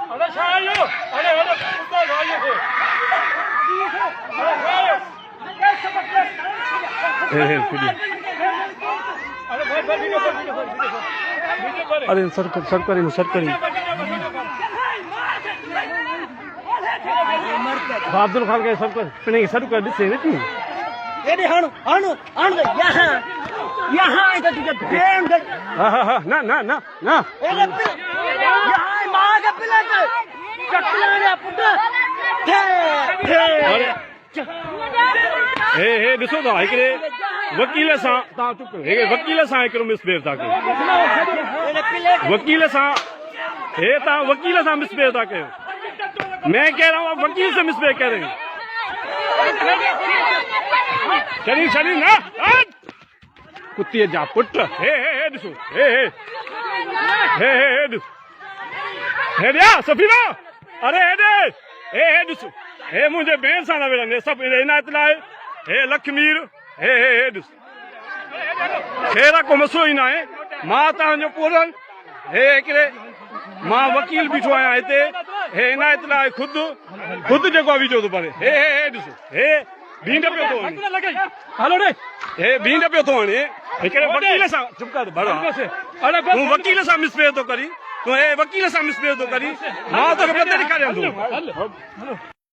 अरे शायो अरे अरे कुत्ता शायो अरे सरकारी अब्दुल खान के सब पिने सर कर दिसे नहीं ये हण यहाँ इधर गेम हां ना ना ना ना यहाँ मां का पिला चटलाने पुट हे ॾिसो था हिकिड़े वकील सां तव्हां चुप कयो हिकिड़े वकील सां हिकिड़ो मिसबिहेव था कयो वकील सां हे तव्हां वकील सां मिसबिहेव था कयो मैं कह रहा हूँ आप वकील से मिसबिहेव कर रहे हैं शरीर ना कुत्ते जा पुट हे ॾिसो हे ॾिया सफ़ीना अरे हे ॾिसो हे मुंहिंजे भेण सां न विढ़ंदे सभु इनायत लाइ हे लखमीर हे ॾिस हेर को मसलो ई न आहे मां तव्हांजो पूरन हे हिकिड़े मां वकील बीठो आहियां हिते हे इनायत लाइ ख़ुदि जेको आहे विझो थो परे हे ॾिसो हे बींड पियो थो वणे हलो रे हे बींड पियो थो वणे हिकिड़े वकील सां चुप कर भड़ा तूं वकील सां मिसबिहेव थो करी तूं हे वकील सां मिसबिहेव थो करी मां तोखे पते ॾेखारियां थो